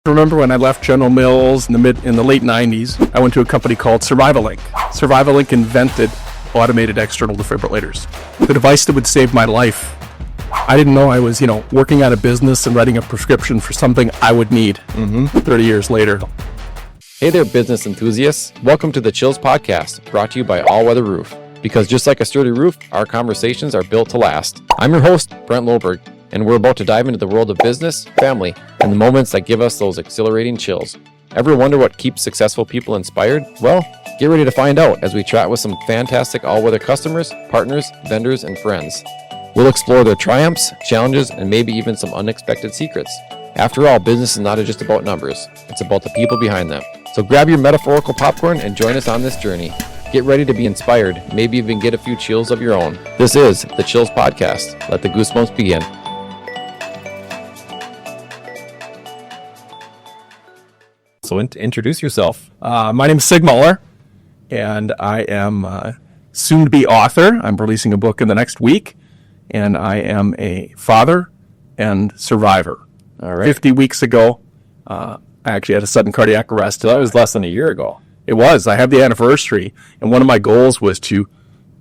I remember when I left General Mills in the late 90s, I went to a company called Survivalink. Survivalink invented automated external defibrillators, the device that would save my life. I didn't know I was, working out a business and writing a prescription for something I would need 30 years later. Hey there, business enthusiasts. Welcome to the Chills Podcast, brought to you by All Weather Roof. Because just like a sturdy roof, our conversations are built to last. I'm your host, Brent Loberg, and we're about to dive into the world of business, family, and the moments that give us those exhilarating chills. Ever wonder what keeps successful people inspired? Well, get ready to find out as we chat with some fantastic all-weather customers, partners, vendors, and friends. We'll explore their triumphs, challenges, and maybe even some unexpected secrets. After all, business is not just about numbers. It's about the people behind them. So grab your metaphorical popcorn and join us on this journey. Get ready to be inspired, maybe even get a few chills of your own. This is the Chills Podcast. Let the goosebumps begin. So introduce yourself. My name is Sig Muller, and I am soon-to-be author. I'm releasing a book in the next week, and I am a father and survivor. All right. 50 weeks ago, I actually had a sudden cardiac arrest. That was less than a year ago. It was. I have the anniversary, and one of my goals was to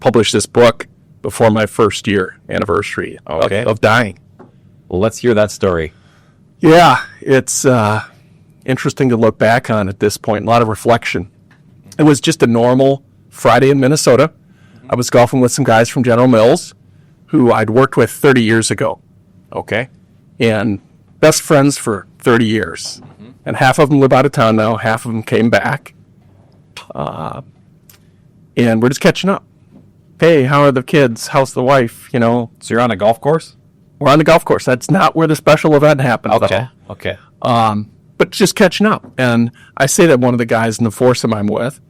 publish this book before my first year anniversary of dying. Well, let's hear that story. Yeah, it's interesting to look back on at this point. A lot of reflection. It was just a normal Friday in Minnesota. I was golfing with some guys from General Mills who I'd worked with 30 years ago. Okay. And best friends for 30 years. And half of them live out of town now. Half of them came back. And we're just catching up. Hey, how are the kids? How's the wife? So you're on a golf course? We're on the golf course. That's not where the special event happens. Okay. But just catching up. And I say that one of the guys in the foursome I'm with,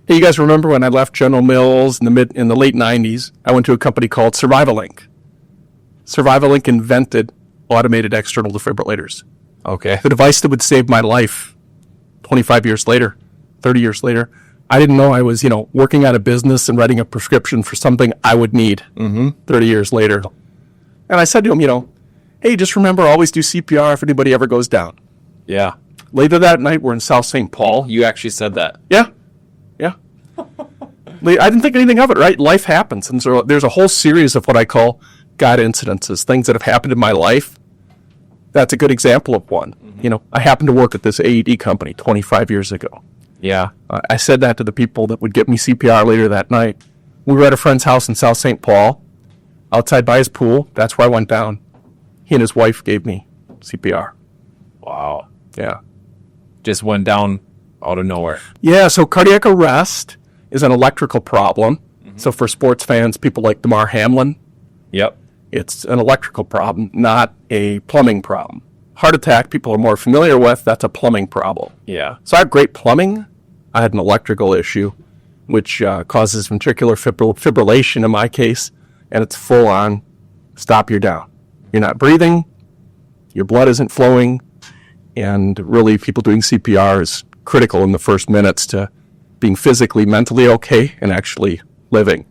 hey, you guys remember when I left General Mills in the late 90s, I went to a company called Survivalink. Survivalink invented automated external defibrillators. Okay. The device that would save my life 25 years later, 30 years later. I didn't know I was, working out a business and writing a prescription for something I would need 30 years later. And I said to him, hey, just remember, always do CPR if anybody ever goes down. Yeah. Later that night, we're in South St. Paul. You actually said that. Yeah. I didn't think anything of it, right? Life happens. And so there's a whole series of what I call God incidences, things that have happened in my life. That's a good example of one. I happened to work at this AED company 25 years ago. Yeah. I said that to the people that would get me CPR later that night. We were at a friend's house in South St. Paul, outside by his pool. That's where I went down. He and his wife gave me CPR. Wow. Yeah. Just went down out of nowhere. Yeah, so cardiac arrest is an electrical problem. So for sports fans, people like Damar Hamlin, Yep. it's an electrical problem, not a plumbing problem. Heart attack, people are more familiar with, that's a plumbing problem. Yeah. So I have great plumbing. I had an electrical issue, which causes ventricular fibrillation in my case, and it's full on stop, you're down. You're not breathing, your blood isn't flowing, and really people doing CPR is critical in the first minutes to being physically, mentally okay and actually living.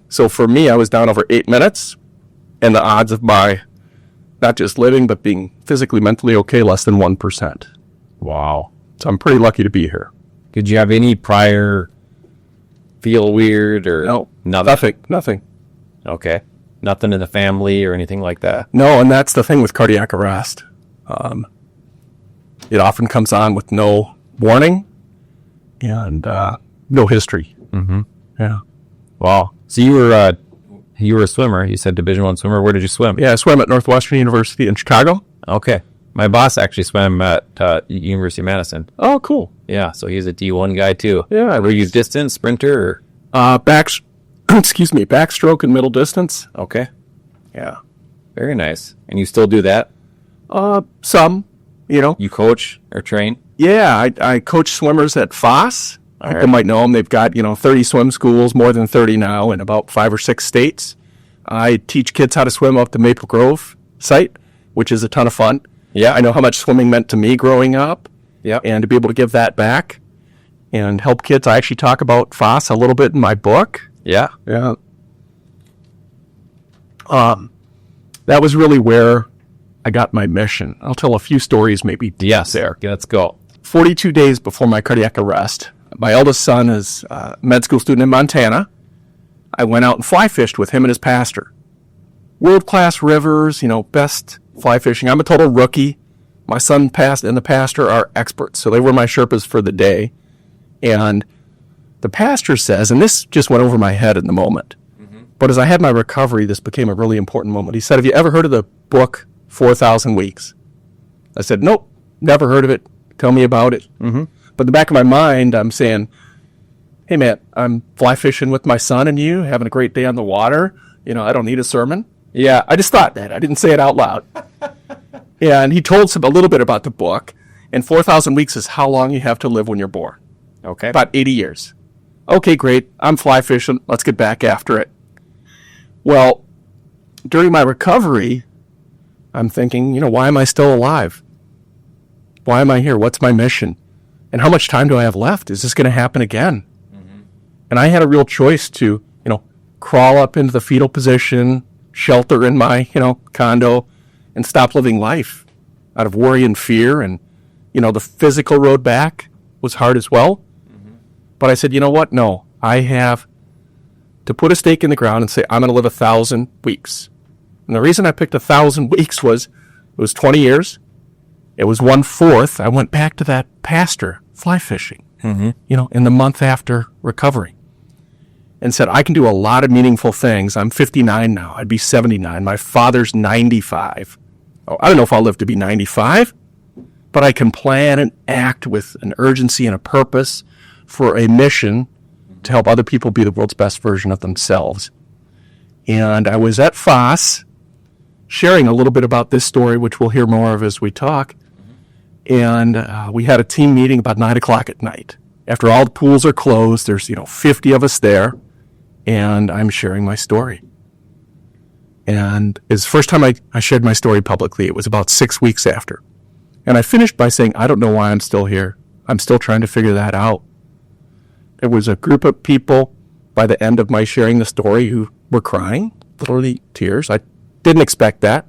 So for me, I was down over 8 minutes, and the odds of my not just living, but being physically, mentally okay, less than 1%. Wow. So I'm pretty lucky to be here. Did you have any prior feel weird or No, nothing? nothing. Okay. Nothing in the family or anything like that? No, and that's the thing with cardiac arrest. It often comes on with no warning and no history. Yeah. Wow. So you were a swimmer. You said Division I swimmer. Where did you swim? Yeah, I swam at Northwestern University in Chicago. Okay. My boss actually swam at University of Madison. Oh, cool. Yeah, so he's a D1 guy too. Yeah. Were you distance, sprinter? Backstroke and middle distance. Or? Okay. Yeah. Very nice. And you still do that? Some, You coach or train? Yeah, I coach swimmers at FOSS. All right. You might know them. They've got, 30 swim schools, more than 30 now, in about 5 or 6 states. I teach kids how to swim up the Maple Grove site, which is a ton of fun. Yeah. I know how much swimming meant to me growing up. Yep. And to be able to give that back and help kids. I actually talk about FOSS a little bit in my book. Yeah. Yeah. That was really where I got my mission. I'll tell a few stories maybe. Yes. There. Let's go. 42 days before my cardiac arrest, my eldest son is a med school student in Montana. I went out and fly fished with him and his pastor. World-class rivers, best fly fishing. I'm a total rookie. My son and the pastor are experts, so they were my Sherpas for the day. And the pastor says, and this just went over my head in the moment, but as I had my recovery, this became a really important moment. He said, have you ever heard of the book 4,000 Weeks? I said, nope, never heard of it. Tell me about it. But in the back of my mind, I'm saying, hey, man, I'm fly fishing with my son and you, having a great day on the water. I don't need a sermon. Yeah, I just thought that. I didn't say it out loud. And he told us a little bit about the book. And 4,000 weeks is how long you have to live when you're born. Okay. About 80 years. Okay, great. I'm fly fishing. Let's get back after it. Well, during my recovery, I'm thinking, why am I still alive? Why am I here? What's my mission? And how much time do I have left? Is this going to happen again? And I had a real choice to, crawl up into the fetal position, shelter in my, condo, and stop living life out of worry and fear. And, the physical road back was hard as well. But I said, you know what? No, I have to put a stake in the ground and say, I'm going to live 1,000 weeks. And the reason I picked 1,000 weeks was it was 20 years. It was 1/4. I went back to that pastor fly fishing, in the month after recovery, and said, I can do a lot of meaningful things. I'm 59 now. I'd be 79. My father's 95. Oh, I don't know if I'll live to be 95, but I can plan and act with an urgency and a purpose for a mission to help other people be the world's best version of themselves. And I was at Foss sharing a little bit about this story, which we'll hear more of as we talk. And we had a team meeting about 9 o'clock at night. After all the pools are closed, there's, 50 of us there, and I'm sharing my story. And it's the first time I shared my story publicly. It was about 6 weeks after. And I finished by saying, I don't know why I'm still here. I'm still trying to figure that out. There was a group of people by the end of my sharing the story who were crying, literally tears. I didn't expect that.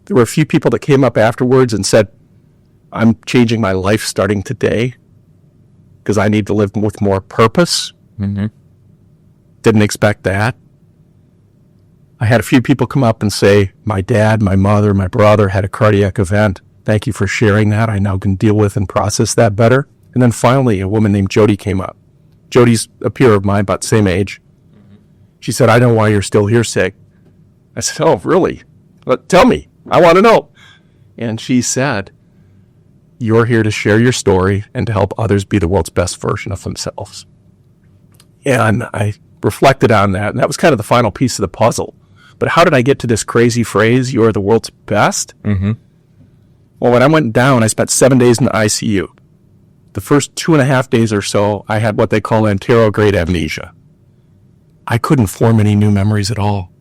There were a few people that came up afterwards and said, I'm changing my life starting today because I need to live with more purpose. Didn't expect that. I had a few people come up and say, my dad, my mother, my brother had a cardiac event. Thank you for sharing that. I now can deal with and process that better. And then finally, a woman named Jody came up. Jody's a peer of mine, about the same age. She said, I know why you're still here, Sig. I said, oh, really? Well, tell me. I want to know. And she said, you're here to share your story and to help others be the world's best version of themselves. And I reflected on that, and that was kind of the final piece of the puzzle. But how did I get to this crazy phrase, you're the world's best? Well, when I went down, I spent 7 days in the ICU. The first 2.5 days or so, I had what they call anterograde amnesia. I couldn't form any new memories at all.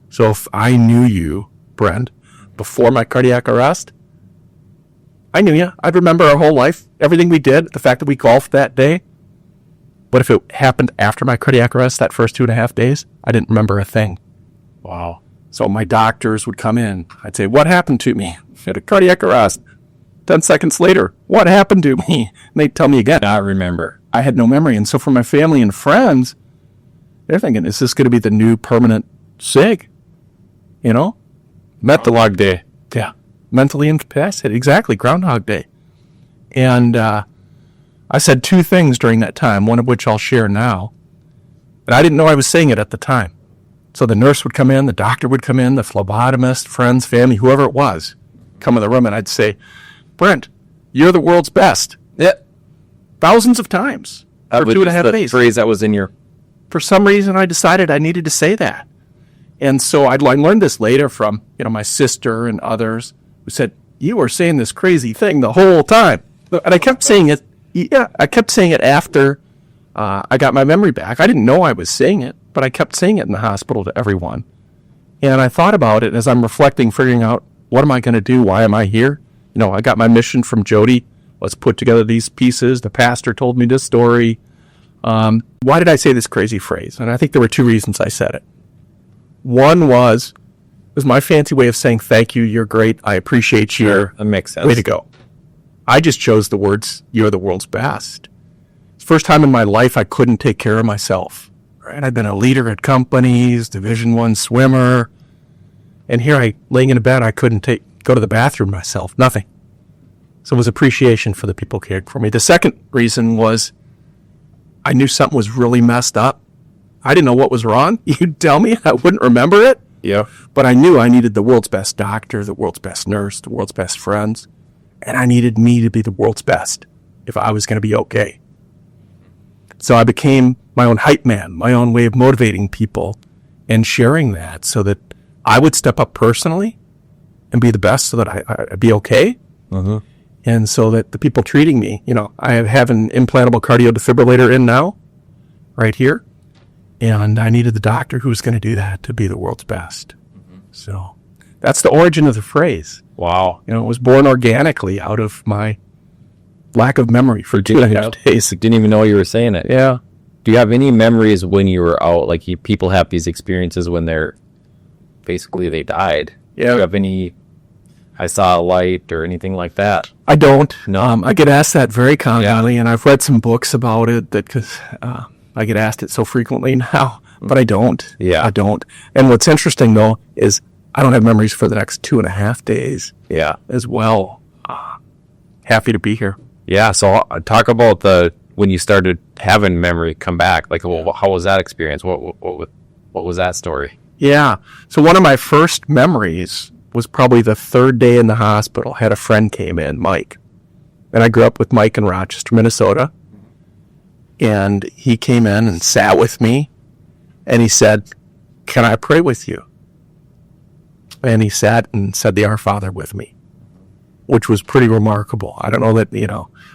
So if I knew you, Brent, before my cardiac arrest, I knew you. I'd remember our whole life, everything we did, the fact that we golfed that day. But if it happened after my cardiac arrest, that first 2.5 days, I didn't remember a thing. Wow. So my doctors would come in. I'd say, what happened to me? I had a cardiac arrest. 10 seconds later, what happened to me? And they'd tell me again. Not remember. I had no memory. And so for my family and friends, they're thinking, is this going to be the new permanent Sig? Methodlog Day. Yeah. Mentally incapacitated. Exactly. Groundhog Day. And I said 2 things during that time, one of which I'll share now. And I didn't know I was saying it at the time. So the nurse would come in, the doctor would come in, the phlebotomist, friends, family, whoever it was, come in the room, and I'd say, Brent, you're the world's best. Yeah. Thousands of times for 2.5 days. Phrase that was in your... For some reason, I decided I needed to say that. And so I learned this later from, my sister and others who said, you were saying this crazy thing the whole time. And I kept saying it. Yeah, I kept saying it after I got my memory back. I didn't know I was saying it, but I kept saying it in the hospital to everyone. And I thought about it as I'm reflecting, figuring out, what am I going to do? Why am I here? I got my mission from Jody. Let's put together these pieces. The pastor told me this story. Why did I say this crazy phrase? And I think there were 2 reasons I said it. One was It was my fancy way of saying thank you. You're great. I appreciate you. Sure, that makes sense. Way to go. I just chose the words, you're the world's best. It's the first time in my life I couldn't take care of myself. Right? I'd been a leader at companies, Division I swimmer. And here laying in a bed, I couldn't go to the bathroom myself. Nothing. So it was appreciation for the people who cared for me. The second reason was I knew something was really messed up. I didn't know what was wrong. You'd tell me, I wouldn't remember it. Yeah. But I knew I needed the world's best doctor, the world's best nurse, the world's best friends. And I needed me to be the world's best if I was going to be okay. So I became my own hype man, my own way of motivating people and sharing that so that I would step up personally and be the best so that I'd be okay. Uh-huh. And so that the people treating me, I have an implantable cardio defibrillator in now, right here. And I needed the doctor who was going to do that to be the world's best. Mm-hmm. So that's the origin of the phrase. Wow. It was born organically out of my lack of memory for 2.5 days. Didn't even know you were saying it. Yeah. Do you have any memories when you were out? Like people have these experiences when they died. Yeah. Do you have any, I saw a light or anything like that? I don't. No. I get asked that very commonly, and I've read some books about it because I get asked it so frequently now, but I don't. Yeah. I don't. And what's interesting, though, is I don't have memories for the next 2.5 days. Yeah. As well. Happy to be here. Yeah. So talk about when you started having memory come back. Like, how was that experience? What was that story? Yeah. So one of my first memories was probably the third day in the hospital. I had a friend came in, Mike. And I grew up with Mike in Rochester, Minnesota. And he came in and sat with me. And he said, "Can I pray with you?" And he sat and said the Our Father with me, which was pretty remarkable. I don't know that,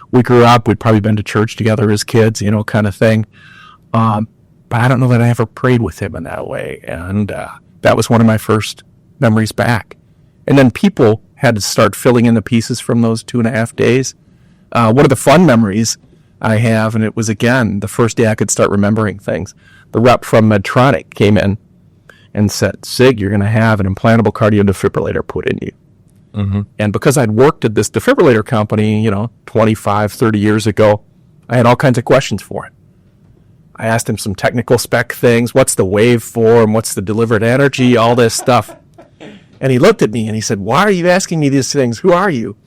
we grew up, we'd probably been to church together as kids, kind of thing. But I don't know that I ever prayed with him in that way. And that was one of my first memories back. And then people had to start filling in the pieces from those 2.5 days. One of the fun memories I have, and it was, again, the first day I could start remembering things. The rep from Medtronic came in and said, "Sig, you're going to have an implantable cardio defibrillator put in you." Mm-hmm. And because I'd worked at this defibrillator company, 25, 30 years ago, I had all kinds of questions for him. I asked him some technical spec things. What's the waveform? What's the delivered energy? All this stuff. And he looked at me and he said, "Why are you asking me these things? Who are you?"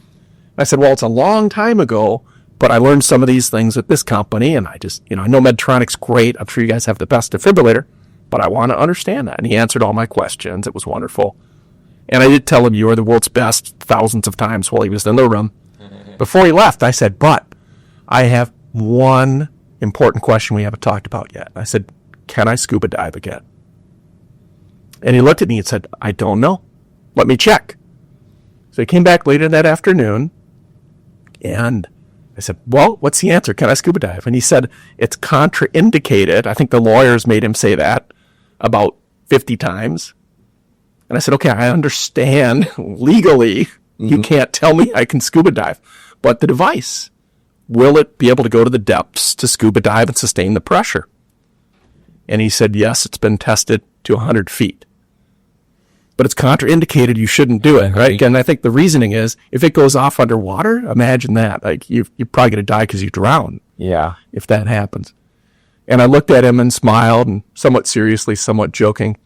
I said, "Well, it's a long time ago, but I learned some of these things at this company, and I just, I know Medtronic's great. I'm sure you guys have the best defibrillator, but I want to understand that." And he answered all my questions. It was wonderful. And I did tell him, "You are the world's best," thousands of times while he was in the room. Before he left, I said, "But I have one important question we haven't talked about yet." I said, "Can I scuba dive again?" And he looked at me and said, "I don't know. Let me check." So he came back later that afternoon, and I said, "Well, what's the answer? Can I scuba dive?" And he said, "It's contraindicated." I think the lawyers made him say that about 50 times. And I said, "Okay, I understand legally you can't tell me I can scuba dive, but the device, will it be able to go to the depths to scuba dive and sustain the pressure?" And he said, "Yes, it's been tested to 100 feet. But it's contraindicated, you shouldn't do it," right? And I think the reasoning is, if it goes off underwater, imagine that. Like, you're probably going to die because you drown. Yeah. If that happens. And I looked at him and smiled, and somewhat seriously, somewhat joking,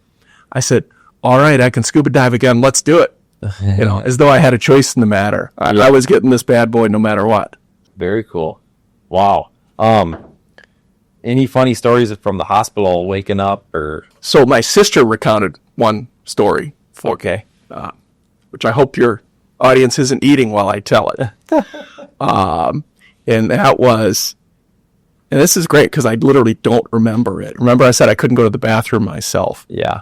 I said, "All right, I can scuba dive again. Let's do it." As though I had a choice in the matter. I was getting this bad boy no matter what. Very cool. Wow. Any funny stories from the hospital waking up or? So my sister recounted one story. Okay. Which I hope your audience isn't eating while I tell it. And that was, and this is great because I literally don't remember it. Remember I said I couldn't go to the bathroom myself. Yeah.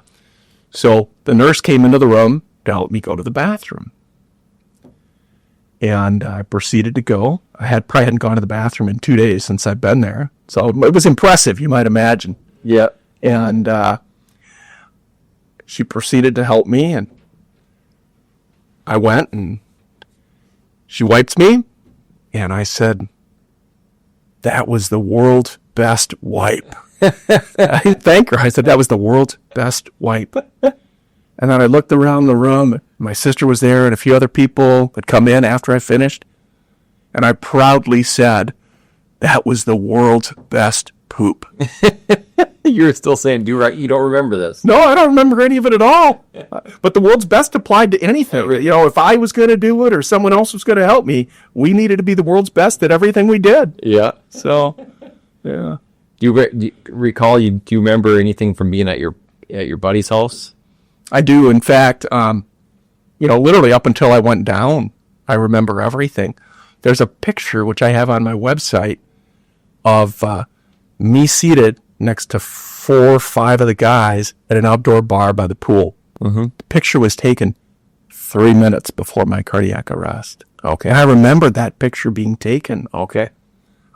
So the nurse came into the room to help me go to the bathroom. And I proceeded to go. I probably hadn't gone to the bathroom in 2 days since I've been there. So it was impressive, you might imagine. Yeah. And she proceeded to help me, and I went, and she wiped me, and I said, "That was the world's best wipe." I didn't thank her. I said, "That was the world's best wipe." And then I looked around the room. My sister was there and a few other people had come in after I finished. And I proudly said, that was the world's best poop. You're still saying, you don't remember this. No, I don't remember any of it at all. But the world's best applied to anything. You know, if I was going to do it or someone else was going to help me, we needed to be the world's best at everything we did. Yeah. So, yeah. Do you recall, do you remember anything from being at your buddy's house? I do. In fact, literally up until I went down, I remember everything. There's a picture, which I have on my website, of me seated next to 4 or 5 of the guys at an outdoor bar by the pool. Mm-hmm. The picture was taken 3 minutes before my cardiac arrest. Okay. And I remember that picture being taken. Okay.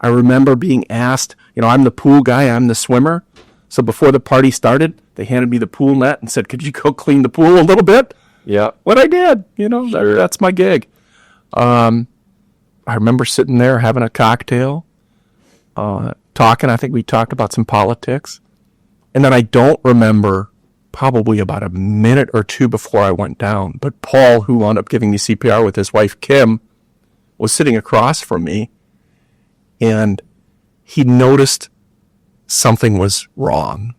I remember being asked, I'm the pool guy, I'm the swimmer. So before the party started, they handed me the pool net and said, could you go clean the pool a little bit? Yeah. What I did, that's my gig. I remember sitting there having a cocktail, talking. I think we talked about some politics. And then I don't remember, probably about a minute or two before I went down, but Paul, who wound up giving me CPR with his wife, Kim, was sitting across from me, and he noticed something was wrong.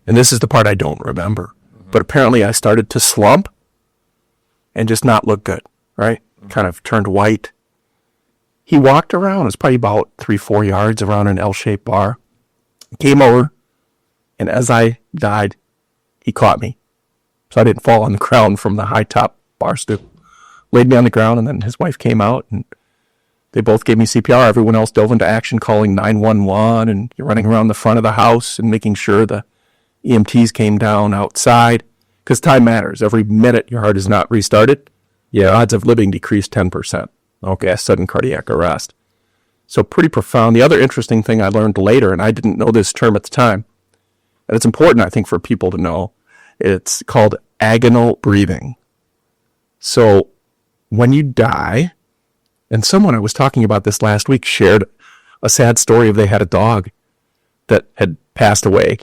And this is the part I don't remember. Mm-hmm. But apparently I started to slump and just not look good, right? Mm-hmm. Kind of turned white. He walked around. It was probably about 3-4 yards around an L-shaped bar. Came over, and as I died, he caught me. So I didn't fall on the ground from the high top bar stool. Laid me on the ground, and then his wife came out, and they both gave me CPR. Everyone else dove into action, calling 911, and you're running around the front of the house and making sure the EMTs came down outside, because time matters. Every minute your heart is not restarted, odds of living decrease 10%. Okay, sudden cardiac arrest. So pretty profound. The other interesting thing I learned later, and I didn't know this term at the time, and it's important, I think, for people to know, it's called agonal breathing. So when you die, and someone I was talking about this last week shared a sad story of they had a dog that had passed away,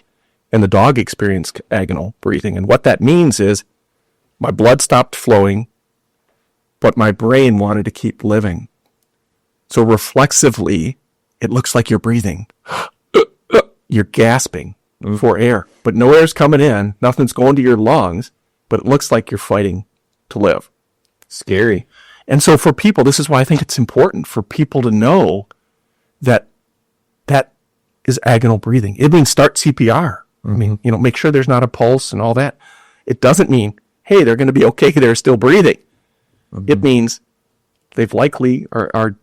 and the dog experienced agonal breathing. And what that means is my blood stopped flowing, but my brain wanted to keep living. So reflexively, it looks like you're breathing. You're gasping for air, but no air's coming in. Nothing's going to your lungs, but it looks like you're fighting to live. Scary. And so for people, this is why I think it's important for people to know that that is agonal breathing. It means start CPR. I mean, make sure there's not a pulse and all that. It doesn't mean, hey, they're going to be okay, they're still breathing. Mm-hmm. It means they've likely are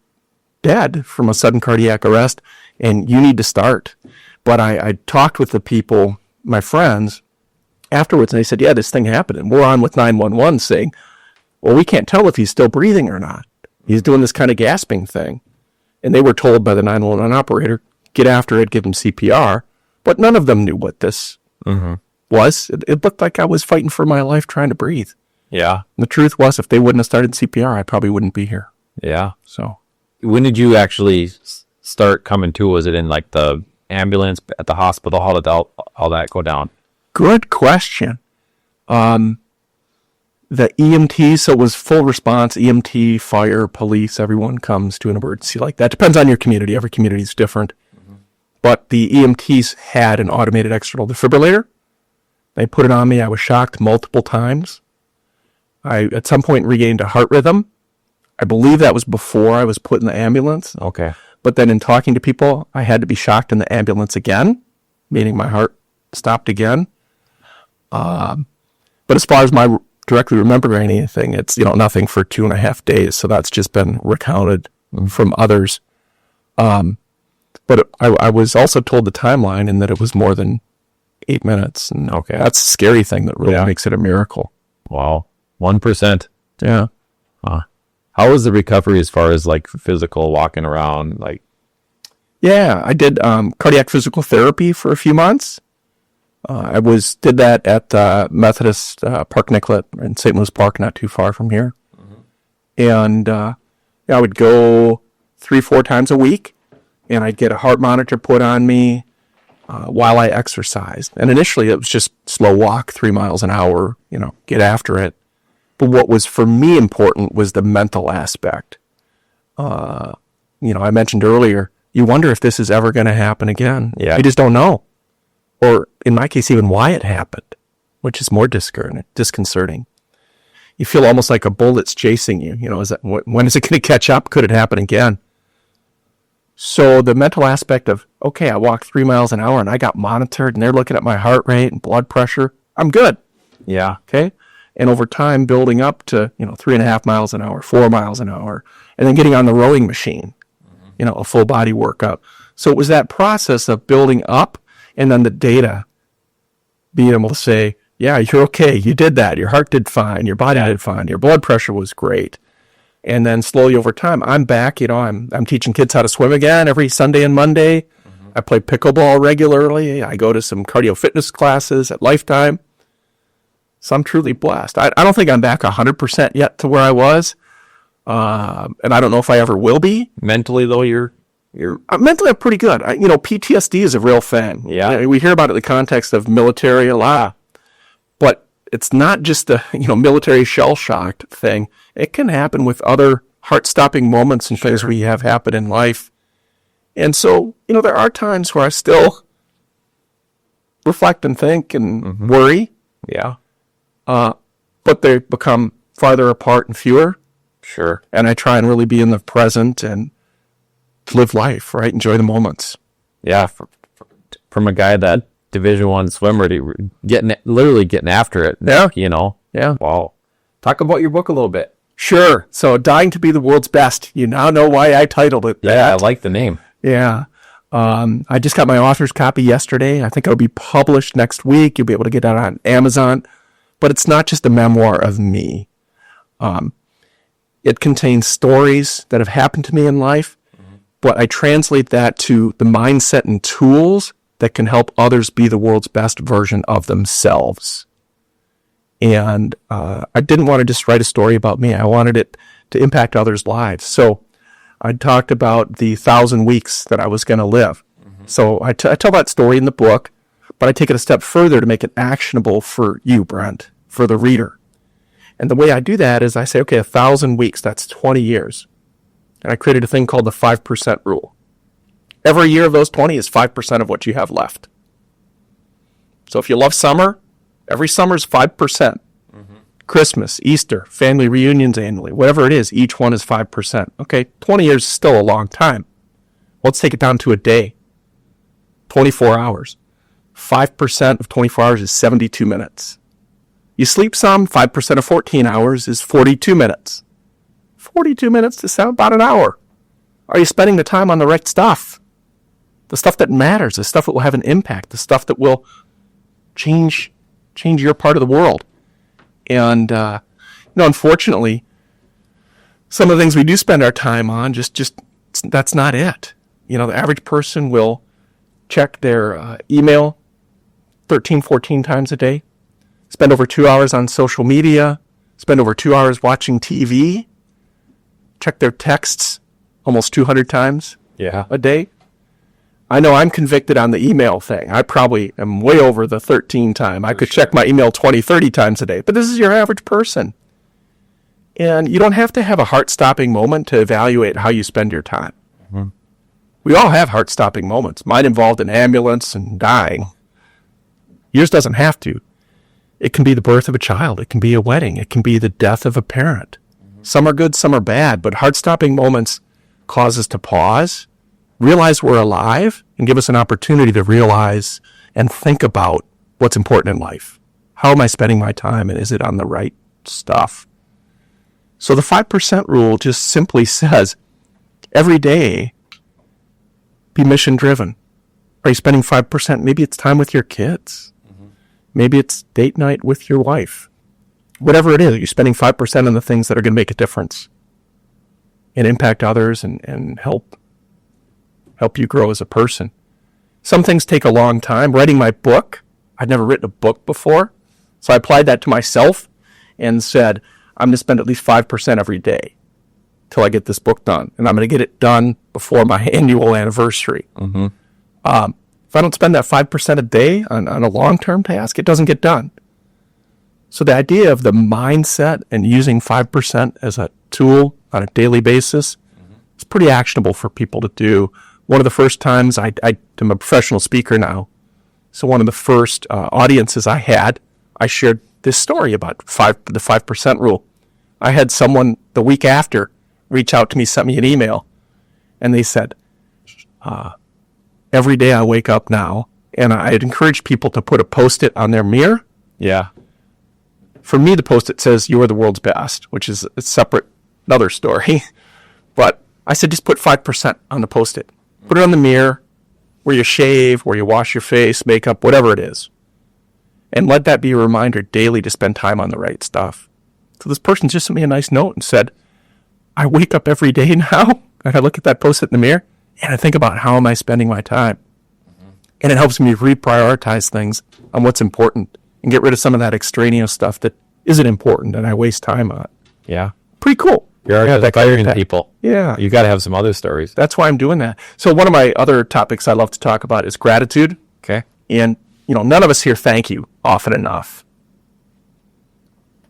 dead from a sudden cardiac arrest, and you need to start. But I talked with the people, my friends, afterwards, and they said, yeah, this thing happened. And we're on with 911 saying, well, we can't tell if he's still breathing or not. He's doing this kind of gasping thing. And they were told by the 911 operator, get after it, give him CPR. But none of them knew what this was. It looked like I was fighting for my life trying to breathe. Yeah. And the truth was, if they wouldn't have started CPR, I probably wouldn't be here. Yeah. So when did you actually start coming to? Was it in like the ambulance at the hospital? How did all that go down? Good question. The EMT, so it was full response, EMT, fire, police, everyone comes to an emergency like that. Depends on your community. Every community is different. Mm-hmm. But the EMTs had an automated external defibrillator. They put it on me. I was shocked multiple times. I, at some point, regained a heart rhythm. I believe that was before I was put in the ambulance. Okay. But then in talking to people, I had to be shocked in the ambulance again, meaning my heart stopped again. But as far as my directly remembering anything, it's nothing for 2.5 days. So that's just been recounted from others. But I was also told the timeline and that it was more than 8 minutes. And okay, that's a scary thing that really makes it a miracle. Wow, 1%. Yeah. How was the recovery as far as like physical walking around? Like, yeah, I did cardiac physical therapy for a few months. I did that at Methodist Park Nicollet in St. Louis Park, not too far from here. Mm-hmm. And I would go 3-4 times a week, and I'd get a heart monitor put on me. while I exercised. And initially it was just slow walk, 3 miles an hour, get after it. But what was for me important was the mental aspect. I mentioned earlier, you wonder if this is ever going to happen again. Yeah. You just don't know. Or in my case, even why it happened, which is more disconcerting. You feel almost like a bullet's chasing you. When is it going to catch up? Could it happen again? So the mental aspect of, okay, I walked 3 miles an hour and I got monitored and they're looking at my heart rate and blood pressure. I'm good. Yeah. Okay. And over time, building up to, 3.5 miles an hour, 4 miles an hour, and then getting on the rowing machine, a full body workout. So it was that process of building up and then the data being able to say, yeah, you're okay. You did that. Your heart did fine. Your body did fine. Your blood pressure was great. And then slowly over time, I'm back. I'm teaching kids how to swim again every Sunday and Monday. I play pickleball regularly. I go to some cardio fitness classes at Lifetime. So I'm truly blessed. I don't think I'm back 100% yet to where I was. And I don't know if I ever will be. Mentally, though, you're mentally, I'm pretty good. PTSD is a real thing. Yeah. We hear about it in the context of military a lot. But it's not just a military shell-shocked thing. It can happen with other heart-stopping moments and things we have happen in life. And so, there are times where I still reflect and think and worry. Yeah. But they become farther apart and fewer. Sure. And I try and really be in the present and live life, right? Enjoy the moments. Yeah. From a guy that Division I swimmer to literally getting after it. Yeah. Yeah. Wow. Talk about your book a little bit. Sure. So, Dying to be the World's Best. You now know why I titled it that. Yeah, I like the name. Yeah. I just got my author's copy yesterday. I think it'll be published next week. You'll be able to get it on Amazon. But it's not just a memoir of me. It contains stories that have happened to me in life, but I translate that to the mindset and tools that can help others be the world's best version of themselves. And I didn't want to just write a story about me. I wanted it to impact others' lives. So I talked about the 1,000 weeks that I was going to live. So I tell that story in the book, but I take it a step further to make it actionable for you, Brent, for the reader. And the way I do that is I say, okay, 1,000 weeks, that's 20 years. And I created a thing called the 5% rule. Every year of those 20 is 5% of what you have left. So if you love summer, every summer is 5%. Christmas, Easter, family reunions annually, whatever it is, each one is 5%. Okay, 20 years is still a long time. Let's take it down to a day. 24 hours. 5% of 24 hours is 72 minutes. You sleep some, 5% of 14 hours is 42 minutes. 42 minutes to sound about an hour. Are you spending the time on the right stuff? The stuff that matters, the stuff that will have an impact, the stuff that will change your part of the world. And, unfortunately, some of the things we do spend our time on, just that's not it. The average person will check their email 13, 14 times a day, spend over 2 hours on social media, spend over 2 hours watching TV, check their texts almost 200 times a day. I know I'm convicted on the email thing. I probably am way over the 13 time. I could check my email 20, 30 times a day. But this is your average person. And you don't have to have a heart-stopping moment to evaluate how you spend your time. We all have heart-stopping moments. Mine involved an ambulance and dying. Yours doesn't have to. It can be the birth of a child. It can be a wedding. It can be the death of a parent. Some are good, some are bad. But heart-stopping moments cause us to pause, realize we're alive, and give us an opportunity to realize and think about what's important in life. How am I spending my time, and is it on the right stuff? So the 5% rule just simply says, every day, be mission-driven. Are you spending 5%? Maybe it's time with your kids. Maybe it's date night with your wife. Whatever it is, you're spending 5% on the things that are going to make a difference and impact others and help you grow as a person. Some things take a long time. Writing my book, I'd never written a book before. So I applied that to myself and said, I'm going to spend at least 5% every day till I get this book done. And I'm going to get it done before my annual anniversary. If I don't spend that 5% a day on a long-term task, it doesn't get done. So the idea of the mindset and using 5% as a tool on a daily basis is pretty actionable for people to do. One of the first times I'm a professional speaker now. So one of the first audiences I had, I shared this story about the 5% rule. I had someone the week after reach out to me, sent me an email, and they said, every day I wake up now, and I'd encourage people to put a Post-it on their mirror. Yeah. For me, the Post-it says, "You are the world's best," which is a separate, another story. But I said, just put 5% on the Post-it. Put it on the mirror, where you shave, where you wash your face, makeup, whatever it is. And let that be a reminder daily to spend time on the right stuff. So this person just sent me a nice note and said, I wake up every day now, and I look at that Post-it in the mirror, and I think about how am I spending my time. And it helps me reprioritize things on what's important and get rid of some of that extraneous stuff that isn't important and I waste time on. Yeah. Pretty cool. You're inspiring people. Yeah. You got to have some other stories. That's why I'm doing that. So one of my other topics I love to talk about is gratitude. Okay. And, none of us hear thank you often enough.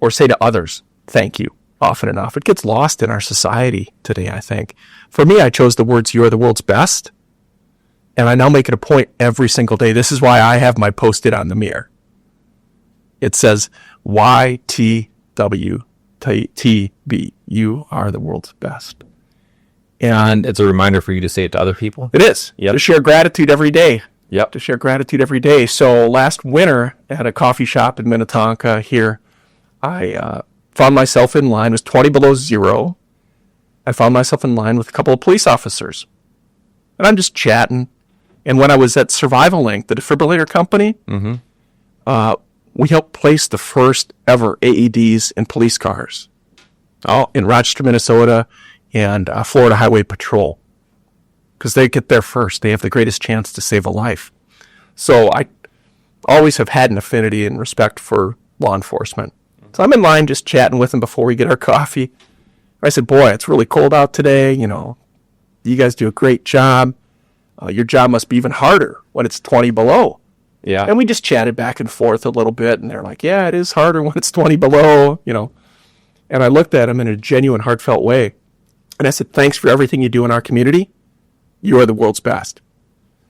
Or say to others, thank you often enough. It gets lost in our society today, I think. For me, I chose the words, "You are the world's best." And I now make it a point every single day. This is why I have my Post-it on the mirror. It says, YTWTB. You are the world's best. And it's a reminder for you to say it to other people. It is. Yep. To share gratitude every day. Yep. To share gratitude every day. So last winter at a coffee shop in Minnetonka here, I found myself in line. It was 20 below zero. I found myself in line with a couple of police officers. And I'm just chatting. And when I was at Survival Link, the defibrillator company, we helped place the first ever AEDs in police cars. In Rochester, Minnesota, and Florida Highway Patrol. Because they get there first. They have the greatest chance to save a life. So I always have had an affinity and respect for law enforcement. So I'm in line just chatting with them before we get our coffee. I said, boy, it's really cold out today. You guys do a great job. Your job must be even harder when it's 20 below. Yeah. And we just chatted back and forth a little bit. And they're like, yeah, it is harder when it's 20 below, And I looked at them in a genuine, heartfelt way. And I said, thanks for everything you do in our community. You are the world's best.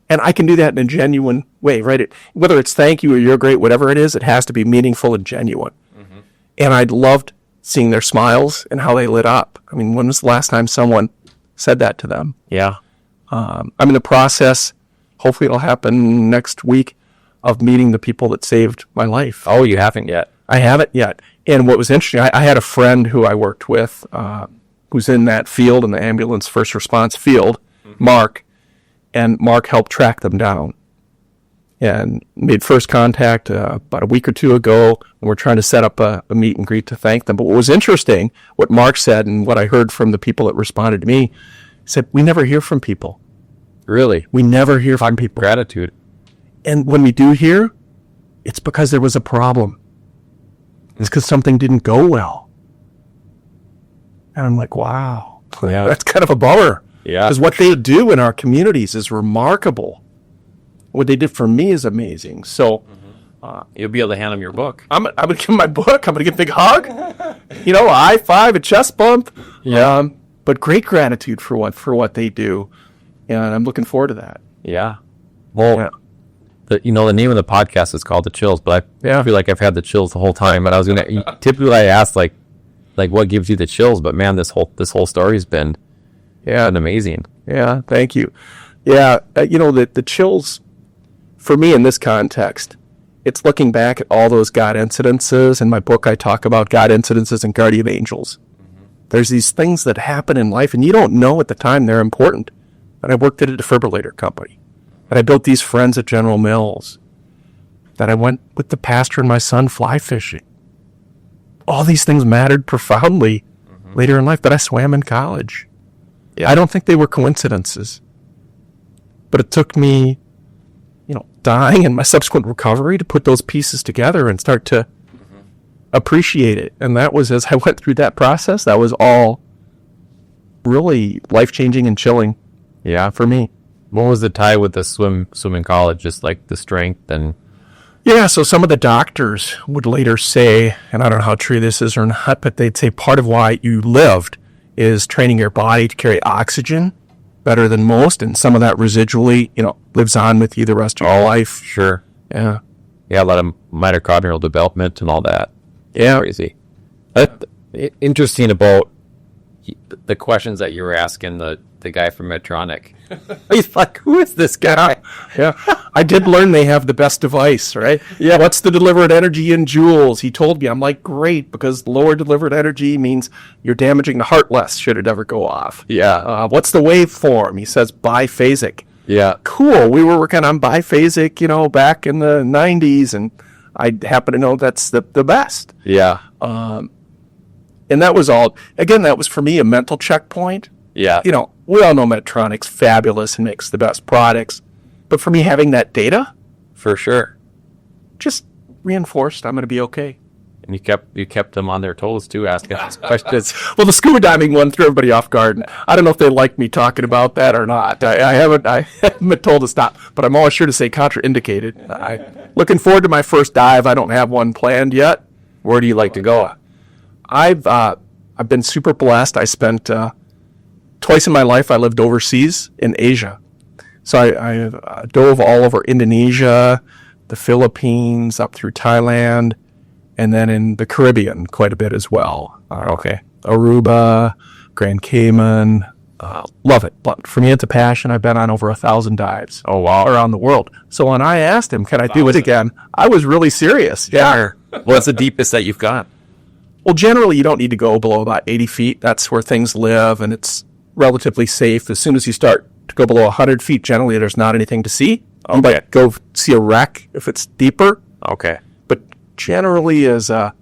And I can do that in a genuine way, right? Whether it's thank you or you're great, whatever it is, it has to be meaningful and genuine. Mm-hmm. And I loved seeing their smiles and how they lit up. I mean, when was the last time someone said that to them? Yeah. I'm in the process, hopefully it'll happen next week, of meeting the people that saved my life. Oh, you haven't yet? I haven't yet. And what was interesting, I had a friend who I worked with who's in that field, in the ambulance first response field, Mark, and Mark helped track them down and made first contact about a week or two ago, and we're trying to set up a meet and greet to thank them. But what was interesting, what Mark said and what I heard from the people that responded to me, he said, we never hear from people. Really? We never hear from people. Gratitude. And when we do hear, it's because there was a problem. It's because something didn't go well. And I'm like, wow, Yeah. that's kind of a bummer. Yeah. Because what they do in our communities is remarkable. What they did for me is amazing. So You'll be able to hand them your book. I'm going to give them my book. I'm going to give them a big hug. A high five, a chest bump. Yeah. But great gratitude for what they do. And I'm looking forward to that. Yeah. Well, the name of the podcast is called The Chills, but I feel like I've had the chills the whole time. And I was typically I ask like what gives you the chills, but man, this whole story's been amazing. Yeah, thank you. Yeah, the chills for me in this context, it's looking back at all those God incidences. In my book, I talk about God incidences and guardian angels. Mm-hmm. There's these things that happen in life, and you don't know at the time they're important. And I worked at a defibrillator company. And I built these friends at General Mills. That I went with the pastor and my son fly fishing. All these things mattered profoundly later in life, but I swam in college. Yeah. I don't think they were coincidences. But it took me, dying and my subsequent recovery to put those pieces together and start to appreciate it. And that was, as I went through that process, that was all really life-changing and chilling. Yeah, for me. What was the tie with the swimming college? Just like the strength and... Yeah, so some of the doctors would later say, and I don't know how true this is or not, but they'd say part of why you lived is training your body to carry oxygen better than most, and some of that residually, lives on with you the rest of your life. Sure. Yeah. Yeah, a lot of mitochondrial development and all that. Yeah. Crazy. Interesting about the questions that you were asking the guy from Medtronic. He's like, who is this guy? Yeah. I did learn they have the best device, right? Yeah. What's the delivered energy in joules? He told me. I'm like, great, because lower delivered energy means you're damaging the heart less should it ever go off. Yeah. What's the waveform? He says biphasic. Yeah. Cool. We were working on biphasic, back in the 90s, and I happen to know that's the best. Yeah. And that was all, again, that was for me a mental checkpoint. Yeah. We all know Medtronic's fabulous and makes the best products. But for me, having that data For sure. just reinforced I'm going to be okay. And you kept them on their toes too, asking these questions. Well, the scuba diving one threw everybody off guard. I don't know if they like me talking about that or not. I haven't been told to stop, but I'm always sure to say contraindicated. Looking forward to my first dive. I don't have one planned yet. Where do you like to go? I've been super blessed. I spent twice in my life. I lived overseas in Asia, so I dove all over Indonesia, the Philippines, up through Thailand, and then in the Caribbean quite a bit as well. Okay. Aruba, Grand Cayman. Love it. But for me, it's a passion. I've been on over 1,000 dives. Oh, wow. Around the world. So when I asked him, can I do it again? I was really serious. Yeah. What's the deepest that you've gone? Well, generally, you don't need to go below about 80 feet. That's where things live, and it's relatively safe. As soon as you start to go below 100 feet, generally, there's not anything to see. Okay. You might go see a wreck if it's deeper. Okay. But generally, as a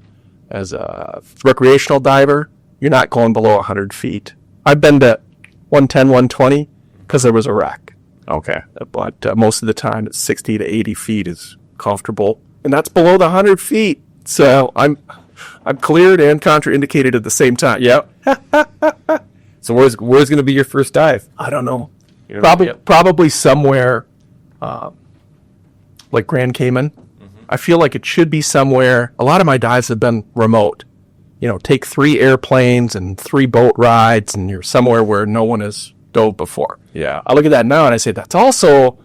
recreational diver, you're not going below 100 feet. I've been to 110, 120 because there was a wreck. Okay. But most of the time, it's 60 to 80 feet is comfortable. And that's below the 100 feet. So I'm cleared and contraindicated at the same time. Yep. So where's going to be your first dive? I don't know. You don't know yet? Probably somewhere like Grand Cayman. I feel like it should be somewhere. A lot of my dives have been remote. Take 3 airplanes and 3 boat rides, and you're somewhere where no one has dove before. Yeah. I look at that now and I say, that's also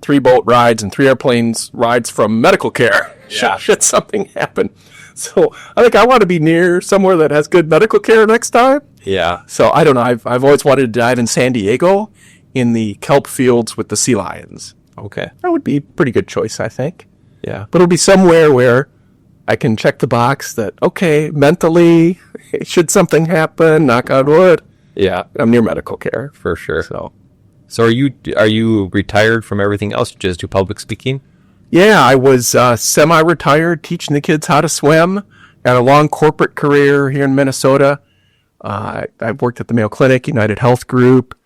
3 boat rides and 3 airplanes rides from medical care. Yeah. Should something happen. So I think I want to be near somewhere that has good medical care next time. Yeah. So I don't know. I've always wanted to dive in San Diego in the kelp fields with the sea lions. Okay. That would be a pretty good choice, I think. Yeah. But it'll be somewhere where I can check the box that, okay, mentally, should something happen, knock on wood, Yeah. I'm near medical care. For sure. So So are you retired from everything else? Just do public speaking? yeah, I was semi-retired, teaching the kids how to swim. Had a long corporate career here in Minnesota. I've worked at the Mayo Clinic, United Health Group,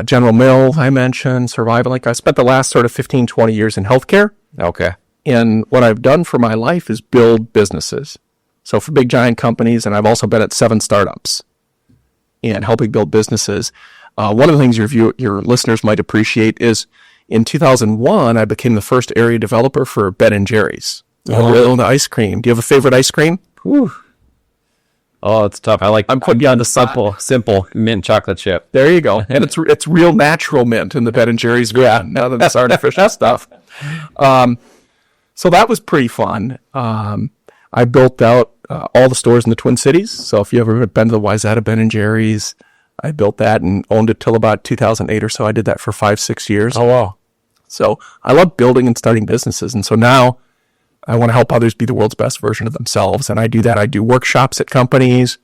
General Mills, I mentioned, Survival Link. I spent the last sort of 15, 20 years in healthcare. Okay. And what I've done for my life is build businesses. So for big, giant companies, and I've also been at 7 startups and helping build businesses. One of the things your listeners might appreciate is in 2001, I became the first area developer for Ben & Jerry's. Oh, really? The ice cream. Do you have a favorite ice cream? Whew. Oh, it's tough. I'm putting you on the simple mint chocolate chip. There you go. And it's real natural mint in the Ben & Jerry's brand, now that it's artificial stuff. So that was pretty fun. I built out all the stores in the Twin Cities. So if you ever been to the Wayzata Ben & Jerry's, I built that and owned it till about 2008 or so. I did that for 5-6 years. Oh, wow. So I love building and starting businesses. And so now I want to help others be the world's best version of themselves. And I do that. I do workshops at companies.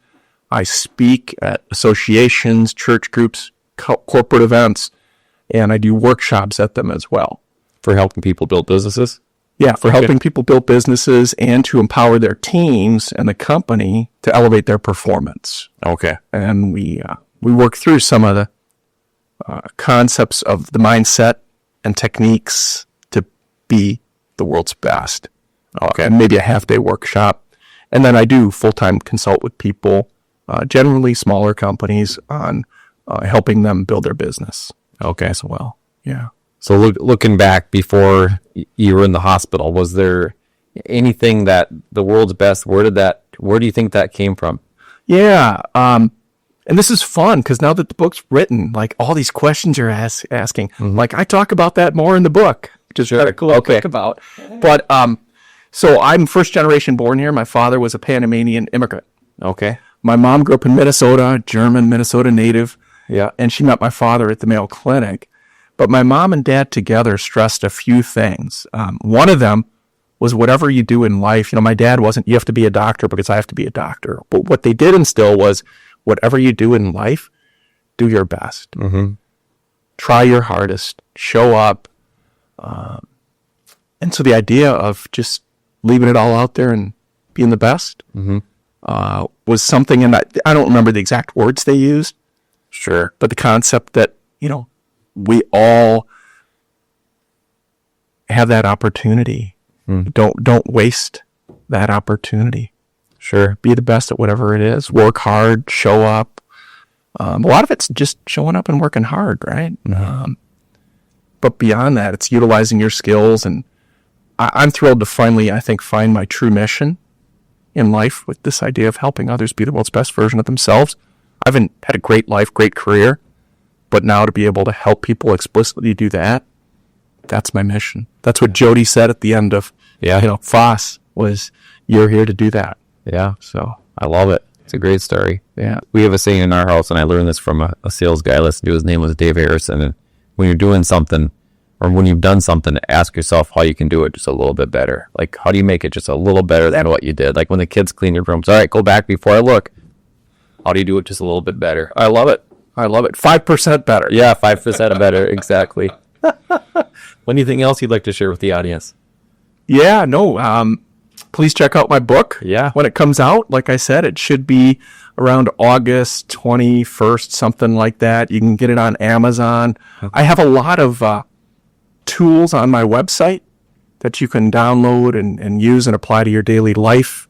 I speak at associations, church groups, corporate events, and I do workshops at them as well. For helping people build businesses? Yeah, for helping people build businesses and to empower their teams and the company to elevate their performance. Okay. And we work through some of the concepts of the mindset and techniques to be the world's best. Okay. And maybe a half-day workshop. And then I do full-time consult with people, generally smaller companies, on helping them build their business Okay. as well. Yeah. So looking back before you were in the hospital, was there anything that the world's best, where do you think that came from? Yeah. And this is fun because now that the book's written, like all these questions you're asking, like I talk about that more in the book, which is kind of cool to think about. But so I'm first generation born here. My father was a Panamanian immigrant. Okay. My mom grew up in Minnesota, German Minnesota native. Yeah. And she met my father at the Mayo Clinic. But my mom and dad together stressed a few things. One of them was whatever you do in life. My dad wasn't, you have to be a doctor because I have to be a doctor. But what they did instill was whatever you do in life, do your best. Mm-hmm. Try your hardest. Show up. And so the idea of just leaving it all out there and being the best was something, and I don't remember the exact words they used. Sure. But the concept that, we all have that opportunity. Don't waste that opportunity. Sure. Be the best at whatever it is. Work hard, show up. A lot of it's just showing up and working hard, right? But beyond that, it's utilizing your skills. And I'm thrilled to finally, I think, find my true mission in life with this idea of helping others be the world's best version of themselves. I've had a great life, great career. But now to be able to help people explicitly do that, that's my mission. That's what Jody said at the end of, Foss was, you're here to do that. Yeah. So I love it. It's a great story. Yeah. We have a saying in our house, and I learned this from a sales guy I listened to. His name was Dave Harrison. And when you're doing something, or when you've done something, ask yourself how you can do it just a little bit better. Like, how do you make it just a little better than what you did? Like when the kids clean your rooms. All right, go back before I look. How do you do it just a little bit better? I love it. 5% better. Yeah, 5% better. Exactly. Anything else you'd like to share with the audience? Yeah, no. Please check out my book. Yeah. When it comes out, like I said, it should be around August 21st, something like that. You can get it on Amazon. Okay. I have a lot of tools on my website that you can download and use and apply to your daily life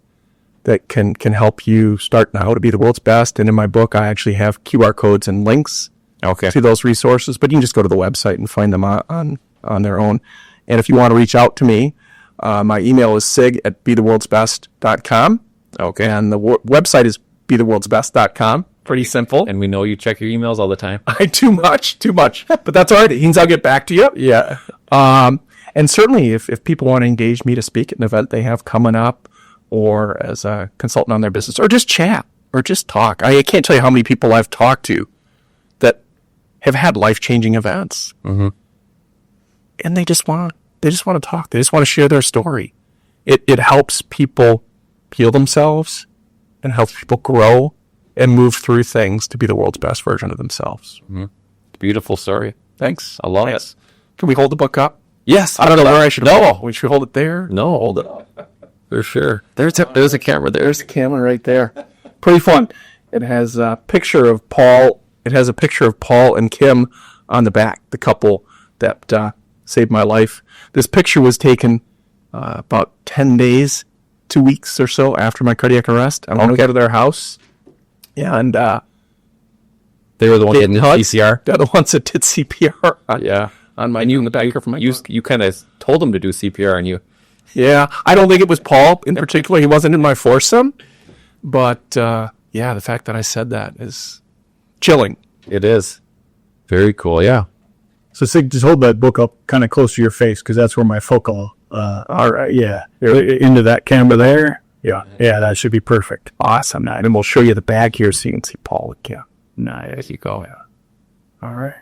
that can help you start now to be the world's best. And in my book, I actually have QR codes and links to those resources. But you can just go to the website and find them on their own. And if you want to reach out to me, my email is sig@betheworldsbest.com. Okay. And the website is betheworldsbest.com. Pretty simple. And we know you check your emails all the time. Too much. But that's all right. It means I'll get back to you. Yeah. And certainly if people want to engage me to speak at an event they have coming up, or as a consultant on their business, or just chat, or just talk. I can't tell you how many people I've talked to that have had life-changing events. Mm-hmm. And they just want to talk. They just want to share their story. It helps people heal themselves and helps people grow and move through things to be the world's best version of themselves. Mm-hmm. Beautiful story. Thanks. I love it. Can we hold the book up? Yes. I don't know where I should hold it. We should hold it there. No, hold it up. For sure. There's a camera there. There's a camera right there. Pretty fun. It has a picture of Paul. It has a picture of Paul and Kim on the back, the couple that saved my life. This picture was taken about 10 days, 2 weeks or so after my cardiac arrest. I went to go to their house. Yeah, and they were the ones that did CPR. They're the ones that did CPR. On my knee in the back of my you kind of told them to do CPR on you. Yeah, I don't think it was Paul in particular. He wasn't in my foursome. But, the fact that I said that is chilling. It is. Very cool, yeah. So, Sig, just hold that book up kind of close to your face because that's where my focal, all right, yeah. Into that camera there. Yeah, that should be perfect. Awesome. Nice. And we'll show you the bag here so you can see Paul and Kim. Nice. There you go. Yeah. All right.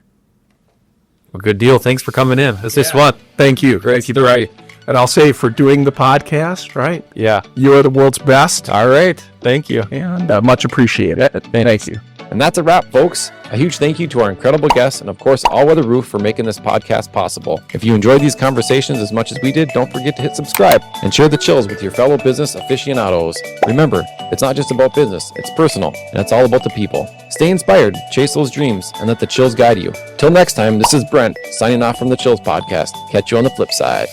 Well, good deal. Thanks for coming in. This is fun. Thank you. Great. Thank you. Right. And I'll say for doing the podcast, right? Yeah. You're the world's best. All right. Thank you. And much appreciated. Thank you. And that's a wrap, folks. A huge thank you to our incredible guests and, of course, All Weather Roof for making this podcast possible. If you enjoyed these conversations as much as we did, don't forget to hit subscribe and share the chills with your fellow business aficionados. Remember, it's not just about business, it's personal, and it's all about the people. Stay inspired, chase those dreams, and let the chills guide you. Till next time, this is Brent, signing off from the Chills Podcast. Catch you on the flip side.